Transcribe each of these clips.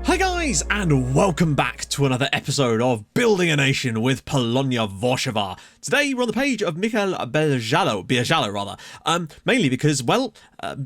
Hi guys, and welcome back to another episode of Building a Nation with Polonia Warszawa. Today we're on the page of Michal Biajallo, mainly because, well,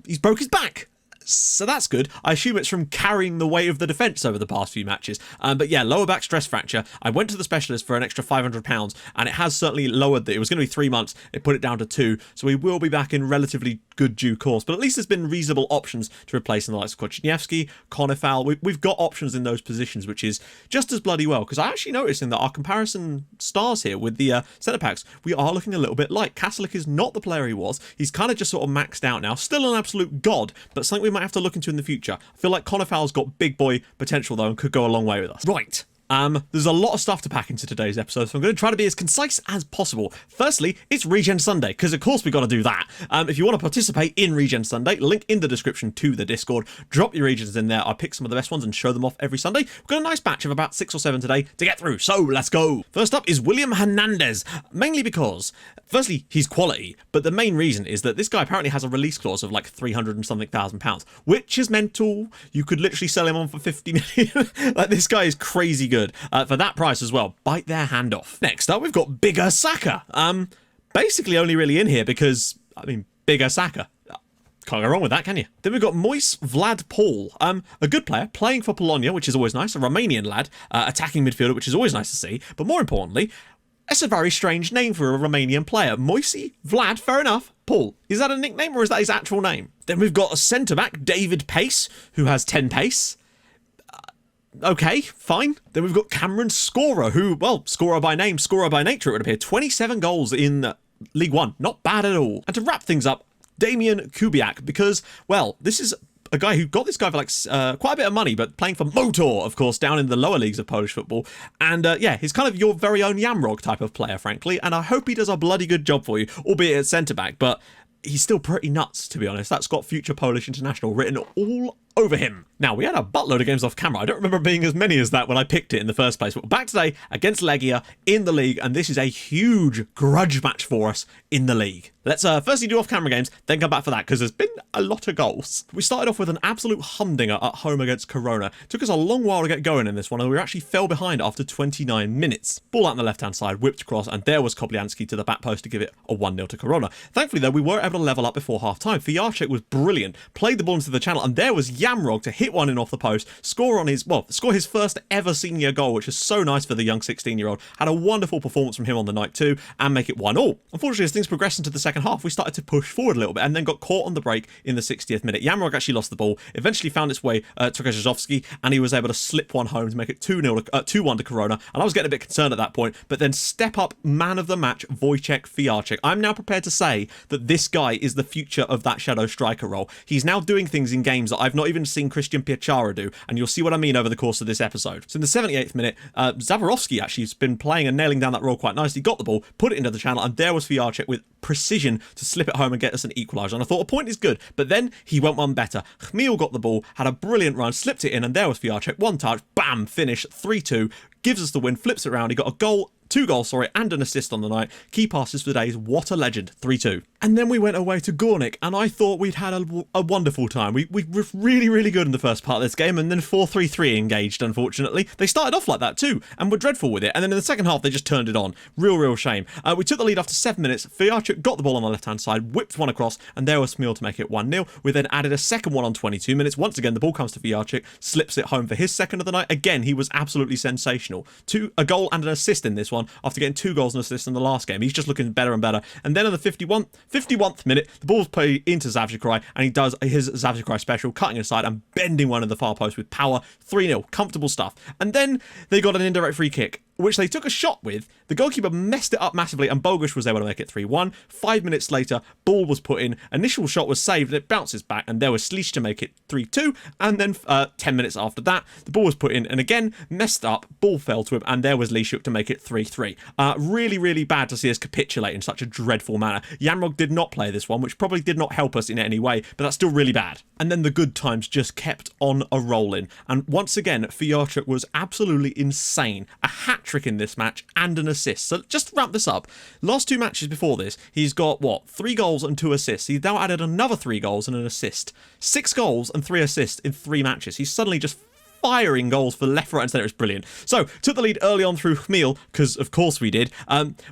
he's broke his back. So that's good. I assume it's from carrying the weight of the defence over the past few matches. But yeah, lower back stress fracture. I went to the specialist for an extra £500, and it has certainly lowered it. It was going to be 3 months. It put it down to 2. So we will be back in relatively good due course. But at least there's been reasonable options to replace in the likes of Kochniewski, Konefal. We've got options in those positions, which is just as bloody well. Because I actually noticed in that our comparison stars here with the centre backs, we are looking a little bit light. Kaslik is not the player he was. He's kind of just sort of maxed out now. Still an absolute god, but something we might have to look into in the future. I feel like Konefal's got big boy potential though and could go a long way with us. Right. There's a lot of stuff to pack into today's episode, so I'm going to try to be as concise as possible. Firstly, it's Regen Sunday, because of course we've got to do that. If you want to participate in Regen Sunday, link in the description to the Discord. Drop your regions in there. I'll pick some of the best ones and show them off every Sunday. We've got a nice batch of about 6 or 7 today to get through, so let's go. First up is William Hernandez, mainly because, firstly, he's quality, but the main reason is that this guy apparently has a release clause of like 300 and something thousand pounds, which is mental. You could literally sell him on for 50 million. Like, this guy is crazy good. For that price as well. Bite their hand off. Next up, we've got Bigger Saka. Basically only really in here because, I mean, Bigger Saka. Can't go wrong with that, can you? Then we've got Moise Vlad Paul, a good player, playing for Polonia, which is always nice, a Romanian lad, attacking midfielder, which is always nice to see, but more importantly, it's a very strange name for a Romanian player. Moise Vlad, fair enough. Paul, is that a nickname or is that his actual name? Then we've got a centre-back, David Pace, who has 10 pace. Okay, fine. Then we've got Cameron Scorer, who, well, scorer by name, scorer by nature, it would appear. 27 goals in League One. Not bad at all. And to wrap things up, Damian Kubiak, because, well, this is a guy who got this guy for like quite a bit of money, but playing for Motor, of course, down in the lower leagues of Polish football. And yeah, he's kind of your very own Yamrog type of player, frankly. And I hope he does a bloody good job for you, albeit at centre-back. But he's still pretty nuts, to be honest. That's got future Polish international written all over him. Now, we had a buttload of games off camera. I don't remember being as many as that when I picked it in the first place. But we're back today against Legia in the league, and this is a huge grudge match for us in the league. Let's firstly do off-camera games, then come back for that, because there's been a lot of goals. We started off with an absolute humdinger at home against Corona. It took us a long while to get going in this one, and we actually fell behind after 29 minutes. Ball out on the left-hand side, whipped across, and there was Koblianski to the back post to give it a 1-0 to Corona. Thankfully, though, we were able to level up before half-time. Fijarczyk was brilliant, played the ball into the channel, and there was Yamrog to hit one in off the post, score his first ever senior goal, which is so nice for the young 16-year-old. Had a wonderful performance from him on the night too, and make it 1-1. Unfortunately, as things progressed into the second half, we started to push forward a little bit and then got caught on the break in the 60th minute. Yamrog actually lost the ball, eventually found its way to Krzyzewski, and he was able to slip one home to make it 2-1 to Corona, and I was getting a bit concerned at that point, but then step up man of the match, Wojciech Fijarczyk. I'm now prepared to say that this guy is the future of that shadow striker role. He's now doing things in games that I've not even seen Christian Pieczara do, and you'll see what I mean over the course of this episode. So in the 78th minute, Zaborowski actually has been playing and nailing down that role quite nicely, got the ball, put it into the channel, and there was Fijarczyk with precision to slip it home and get us an equaliser. And I thought a point is good, but then he went one better. Chmiel got the ball, had a brilliant run, slipped it in, and there was Fijarczyk, one touch, bam, finish, 3-2, gives us the win, flips it around. He got a goal, 2 goals, and an assist on the night. Key passes for days. What a legend. 3-2. And then we went away to Gornick, and I thought we'd had a wonderful time. We were really, really good in the first part of this game, and then 4-3-3 engaged, unfortunately. They started off like that too, and were dreadful with it. And then in the second half, they just turned it on. Real shame. We took the lead after 7 minutes. Fijarczyk got the ball on the left-hand side, whipped one across, and there was Chmiel to make it 1-0. We then added a second one on 22 minutes. Once again, the ball comes to Fijarczyk, slips it home for his second of the night. Again, he was absolutely sensational. A goal and an assist in this one after getting 2 goals and assists in the last game. He's just looking better and better. And then in the 51st minute, the ball's played into Zavzikrai, and he does his Zavzikrai special, cutting aside and bending one in the far post with power. 3-0. Comfortable stuff. And then they got an indirect free kick, which they took a shot with. The goalkeeper messed it up massively, and Bogusz was able to make it 3-1. 5 minutes later, ball was put in. Initial shot was saved, and it bounces back, and there was Slisz to make it 3-2. And then 10 minutes after that, the ball was put in, and again, messed up, ball fell to him, and there was Leszuk to make it 3-3. Really bad to see us capitulate in such a dreadful manner. Yamrog did not play this one, which probably did not help us in any way, but that's still really bad. And then the good times just kept on a-rolling. And once again, Fijarczyk was absolutely insane. A hat-trick in this match and an assist. So just to wrap this up, last 2 matches before this, he's got, 3 goals and 2 assists. He's now added another 3 goals and an assist. 6 goals and 3 assists in 3 matches. He's suddenly just firing goals for left, right, and centre. It's brilliant. So, took the lead early on through Chmiel, because of course we did.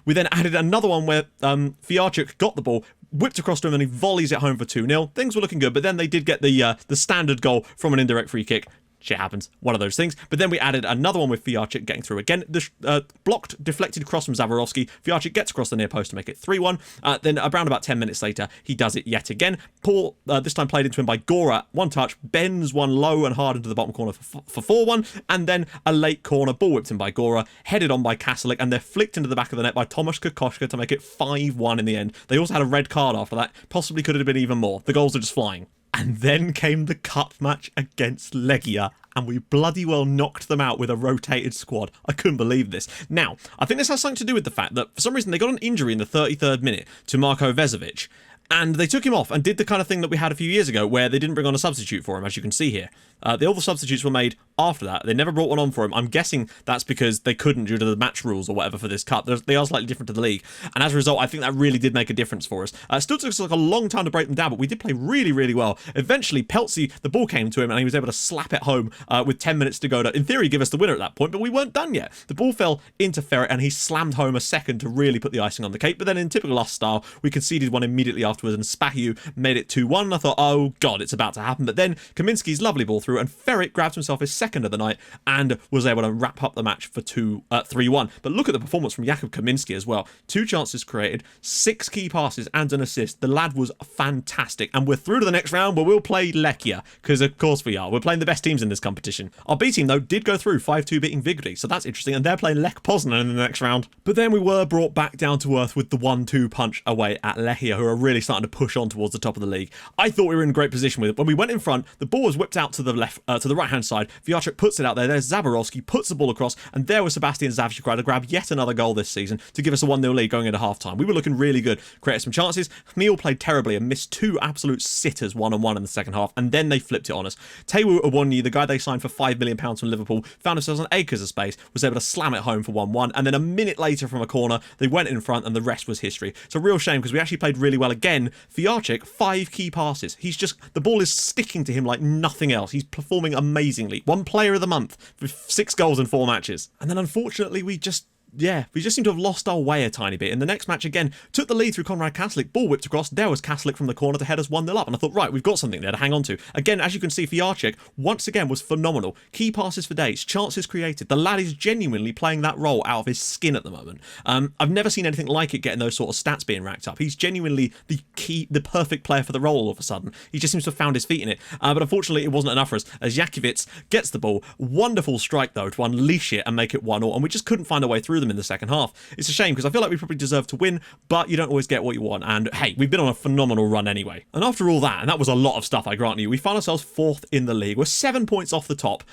We then added another one where Fiarchuk got the ball, whipped across to him, and he volleys it home for 2-0. Things were looking good, but then they did get the standard goal from an indirect free kick. Shit happens, one of those things. But then we added another one with Fiarchuk getting through again. The blocked, deflected cross from Zaborowski. Fiarchuk gets across the near post to make it 3-1. Then around about 10 minutes later, he does it yet again. Paul, this time played into him by Gora. One touch, bends one low and hard into the bottom corner for 4-1. And then a late corner, ball whipped in by Gora, headed on by Kasalik, and they're flicked into the back of the net by Tomasz Kokoschka to make it 5-1 in the end. They also had a red card after that. Possibly could have been even more. The goals are just flying. And then came the cup match against Legia, and we bloody well knocked them out with a rotated squad. I couldn't believe this. Now, I think this has something to do with the fact that for some reason they got an injury in the 33rd minute to Marko Vezovic, and they took him off and did the kind of thing that we had a few years ago where they didn't bring on a substitute for him, as you can see here. All the substitutes were made after that. They never brought one on for him. I'm guessing that's because they couldn't due to the match rules or whatever for this cup. They are slightly different to the league. And as a result, I think that really did make a difference for us. It still took us like a long time to break them down, but we did play really, really well. Eventually, Peltzy, the ball came to him and he was able to slap it home with 10 minutes to go to, in theory, give us the winner at that point, but we weren't done yet. The ball fell into Ferret and he slammed home a second to really put the icing on the cake. But then in typical us style, we conceded one immediately afterwards and Spahiu made it 2-1. I thought, oh God, it's about to happen. But then Kaminski's lovely ball through and Ferret grabbed himself his second of the night and was able to wrap up the match for 3-1. But look at the performance from Jakub Kaminski as well. 2 chances created, 6 key passes and an assist. The lad was fantastic. And we're through to the next round where we'll play Legia, because of course we are. We're playing the best teams in this competition. Our B team, though, did go through 5-2 beating Vigri, so that's interesting. And they're playing Lech Poznan in the next round. But then we were brought back down to earth with the 1-2 punch away at Legia, who are really starting to push on towards the top of the league. I thought we were in great position with it. When we went in front, the ball was whipped out to the left, to the right-hand side. Fiarchuk puts it out there. There's Zaborowski, puts the ball across, and there was Sebastian Zavchik to grab yet another goal this season to give us a 1-0 lead going into half-time. We were looking really good, created some chances. Chmiel played terribly and missed 2 absolute sitters, 1-on-1 in the second half, and then they flipped it on us. Tewu Awonyi, the guy they signed for £5 million from Liverpool, found themselves on acres of space, was able to slam it home for 1-1, and then a minute later from a corner, they went in front, and the rest was history. It's a real shame because we actually played really well again. Fiarchuk, 5 key passes. The ball is sticking to him like nothing else. He's performing amazingly. 1 player of the month with 6 goals in 4 matches. And then unfortunately we just seem to have lost our way a tiny bit. In the next match again, took the lead through Konrad Kaslik, ball whipped across, there was Kaslik from the corner to head us 1-0 up, and I thought, right, we've got something there to hang on to. Again, as you can see, Fiarchuk, once again, was phenomenal. Key passes for days, chances created. The lad is genuinely playing that role out of his skin at the moment. I've never seen anything like it getting those sort of stats being racked up. He's genuinely the perfect player for the role all of a sudden. He just seems to have found his feet in it. But unfortunately, it wasn't enough for us, as Jakiewicz gets the ball. Wonderful strike, though, to unleash it and make it 1-0, and we just couldn't find a way through them in the second half. It's a shame because I feel like we probably deserve to win, but you don't always get what you want. And hey, we've been on a phenomenal run anyway. And after all that, and that was a lot of stuff, I grant you, we found ourselves 4th in the league. We're 7 points off the top,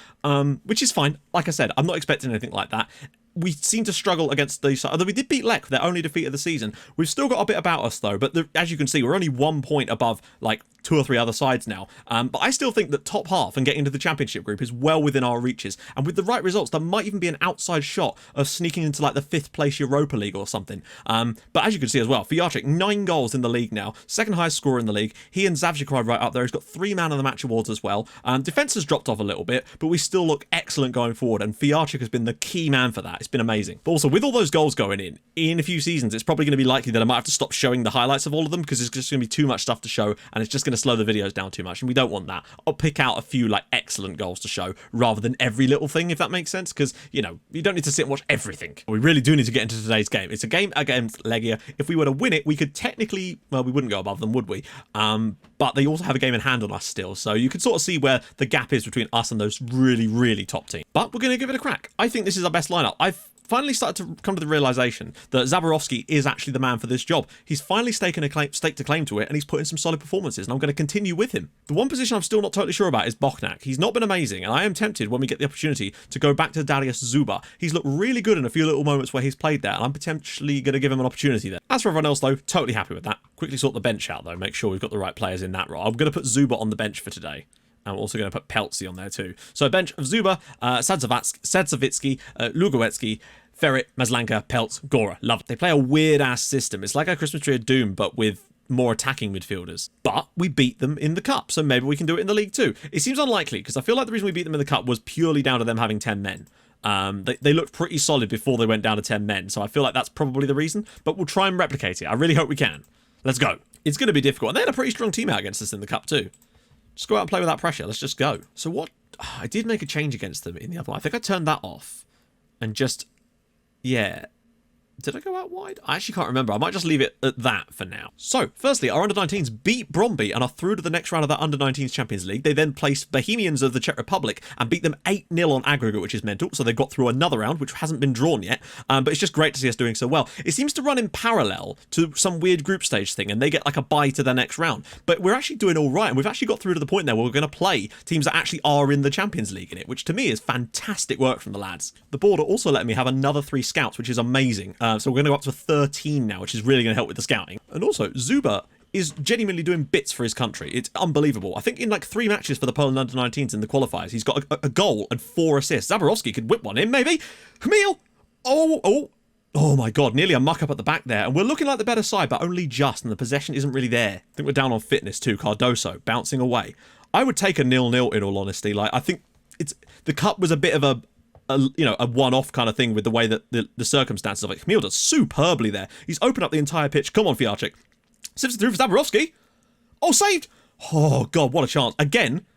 which is fine. Like I said, I'm not expecting anything like that. We seem to struggle against these, although we did beat Lech, their only defeat of the season. We've still got a bit about us though, but as you can see, we're only 1 point above like 2 or 3 other sides now. But I still think that top half and getting into the championship group is well within our reaches. And with the right results, there might even be an outside shot of sneaking into like the 5th place Europa League or something. But as you can see as well, Fiarchuk, 9 goals in the league now, 2nd highest scorer in the league. He and Zavchik are right up there. He's got 3 man of the match awards as well. Defense has dropped off a little bit, but we still look excellent going forward. And Fiarchuk has been the key man for that. It's been amazing. But also with all those goals going in a few seasons, it's probably going to be likely that I might have to stop showing the highlights of all of them because it's just going to be too much stuff to show and it's just going to slow the videos down too much, and we don't want that. I'll pick out a few like excellent goals to show rather than every little thing, if that makes sense, because you know, you don't need to sit and watch everything. We really do need to get into today's game. It's a game against Legia. If we were to win it, we could technically, well, we wouldn't go above them, would we? But they also have a game in hand on us still, so you can sort of see where the gap is between us and those really, really top teams. But we're going to give it a crack. I think this is our best lineup. I've finally started to come to the realization that Zaborowski is actually the man for this job. He's finally stake to claim to it, and he's put in some solid performances, and I'm going to continue with him. The one position I'm still not totally sure about is Bochnak. He's not been amazing, and I am tempted when we get the opportunity to go back to Darius Zuba. He's looked really good in a few little moments where he's played there, and I'm potentially going to give him an opportunity there. As for everyone else, though, totally happy with that. Quickly sort the bench out, though. Make sure we've got the right players in that role. I'm going to put Zuba on the bench for today. I'm also going to put Peltzy on there too. So a bench of Zuba, Sadzavitsky, Lugowetsky, Ferret, Maslanka, Peltz, Gora. Love it. They play a weird-ass system. It's like a Christmas Tree of Doom, but with more attacking midfielders. But we beat them in the cup, so maybe we can do it in the league too. It seems unlikely, because I feel like the reason we beat them in the cup was purely down to them having 10 men. They looked pretty solid before they went down to 10 men, so I feel like that's probably the reason. But we'll try and replicate it. I really hope we can. Let's go. It's going to be difficult. And they had a pretty strong team out against us in the cup too. Just go out and play without pressure. Let's just go. So what... I did make a change against them in the other one. I think I turned that off. And just... Yeah... Did I go out wide? I actually can't remember. I might just leave it at that for now. So, firstly, our under-19s beat Brøndby and are through to the next round of that under-19s Champions League. They then placed Bohemians of the Czech Republic and beat them 8-0 on aggregate, which is mental. So they got through another round, which hasn't been drawn yet. But it's just great to see us doing so well. It seems to run in parallel to some weird group stage thing, and they get like a bye to their next round. But we're actually doing all right, and we've actually got through to the point there where we're going to play teams that actually are in the Champions League in it, which to me is fantastic work from the lads. The board are also letting me have another 3 scouts, which is amazing. So we're going to go up to 13 now, which is really going to help with the scouting. And also, Zuba is genuinely doing bits for his country. It's unbelievable. I think in like 3 matches for the Poland under-19s in the qualifiers, he's got a goal and 4 assists. Zaborowski could whip one in, maybe. Camille! Oh my god, nearly a muck-up at the back there. And we're looking like the better side, but only just, and the possession isn't really there. I think we're down on fitness too. Cardoso bouncing away. I would take a 0-0 in all honesty. Like, I think the cup was a bit of a one-off kind of thing with the way that the circumstances of it. Camille does superbly there. He's opened up the entire pitch. Come on, Fiarczyk. Sips it through for Zaborowski. Oh, saved. Oh, God, what a chance. Again,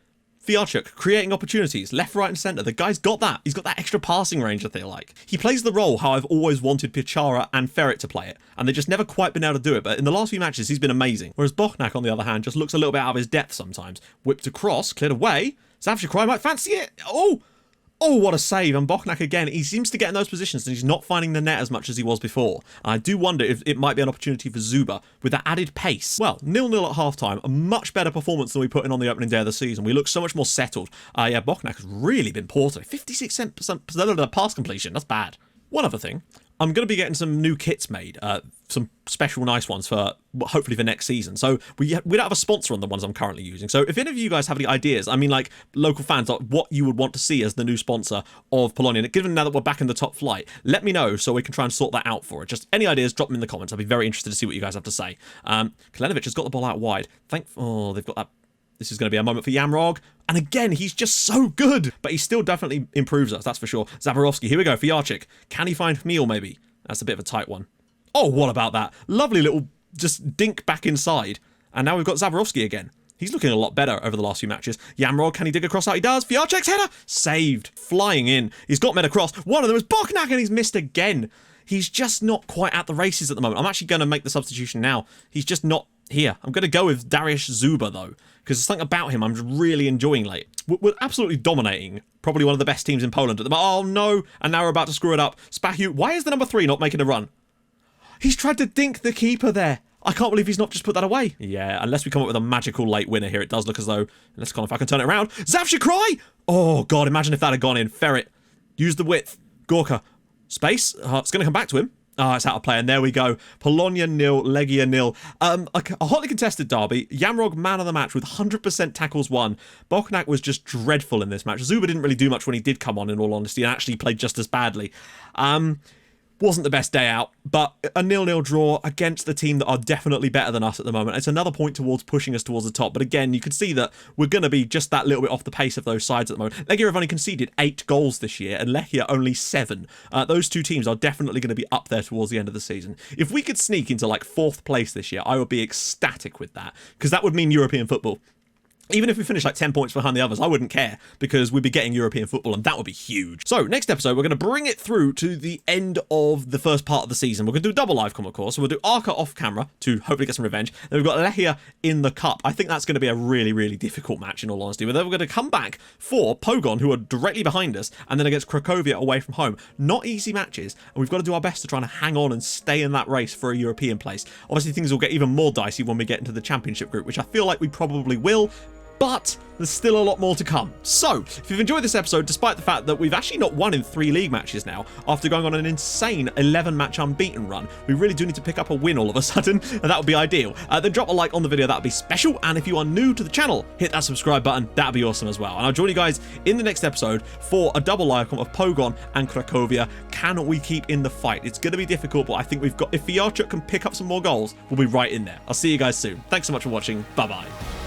Fiarczyk creating opportunities, left, right, and centre. The guy's got that. He's got that extra passing range, I feel like. He plays the role how I've always wanted Pichara and Ferret to play it, and they've just never quite been able to do it. But in the last few matches, he's been amazing. Whereas Bochnak, on the other hand, just looks a little bit out of his depth sometimes. Whipped across, cleared away. Zavchikrai might fancy it. Oh, what a save. And Bochnak again, he seems to get in those positions and he's not finding the net as much as he was before. And I do wonder if it might be an opportunity for Zuba with that added pace. Well, 0-0 at half-time, a much better performance than we put in on the opening day of the season. We look so much more settled. Yeah, Bochnak has really been poor today. 56% pass completion, that's bad. One other thing, I'm going to be getting some new kits made, some special nice ones for hopefully for next season. So we don't have a sponsor on the ones I'm currently using. So if any of you guys have any ideas, I mean like local fans, like what you would want to see as the new sponsor of Polonia, given now that we're back in the top flight, let me know so we can try and sort that out for it. Just any ideas, drop them in the comments. I'd be very interested to see what you guys have to say. Kalenovic has got the ball out wide. Oh, they've got that. This is going to be a moment for Yamrog. And again, he's just so good. But he still definitely improves us, that's for sure. Zaborowski, here we go, Fiarczyk. Can he find Meal, maybe? That's a bit of a tight one. Oh, what about that? Lovely little just dink back inside. And now we've got Zaborowski again. He's looking a lot better over the last few matches. Yamrog, can he dig across how he does? Fiarczyk's header, saved. Flying in. He's got men across. One of them is Bochnak and he's missed again. He's just not quite at the races at the moment. I'm actually going to make the substitution now. He's just not here. I'm going to go with Dariusz Zuba, though, because there's something about him I'm just really enjoying late. We're absolutely dominating. Probably one of the best teams in Poland at the moment. Oh, no. And now we're about to screw it up. Spahiu, why is the number 3 not making a run? He's tried to dink the keeper there. I can't believe he's not just put that away. Yeah, unless we come up with a magical late winner here, it does look as though... Let's go on if I can turn it around. Zavchikrai! Oh, God, imagine if that had gone in. Ferret. Use the width. Gorka. Space. It's going to come back to him. Oh, it's out of play, and there we go. Polonia 0, Legia 0. A hotly contested derby. Yamrog, man of the match with 100% tackles won. Bochnak was just dreadful in this match. Zuba didn't really do much when he did come on, in all honesty, and actually played just as badly. Wasn't the best day out, but a 0-0 draw against the team that are definitely better than us at the moment. It's another point towards pushing us towards the top, but again, you can see that we're going to be just that little bit off the pace of those sides at the moment. Legia have only conceded 8 goals this year, and Legia only 7. Those two teams are definitely going to be up there towards the end of the season. If we could sneak into like 4th place this year, I would be ecstatic with that, because that would mean European football. Even if we finish like 10 points behind the others, I wouldn't care, because we'd be getting European football, and that would be huge. So, next episode, we're going to bring it through to the end of the first part of the season. We're going to do a double live com, of course. So we'll do Arca off camera to hopefully get some revenge. Then we've got Legia in the cup. I think that's going to be a really, really difficult match, in all honesty. But then we're going to come back for Pogon, who are directly behind us, and then against Cracovia away from home. Not easy matches, and we've got to do our best to try and hang on and stay in that race for a European place. Obviously, things will get even more dicey when we get into the championship group, which I feel like we probably will. but there's still a lot more to come. So, if you've enjoyed this episode, despite the fact that we've actually not won in 3 league matches now, after going on an insane 11-match unbeaten run, we really do need to pick up a win all of a sudden, and that would be ideal. Then drop a like on the video, that would be special, and if you are new to the channel, hit that subscribe button, that would be awesome as well. And I'll join you guys in the next episode for a double icon of Pogon and Cracovia. Can we keep in the fight? It's going to be difficult, but I think we've got, if Wojciech can pick up some more goals, we'll be right in there. I'll see you guys soon. Thanks so much for watching. Bye-bye.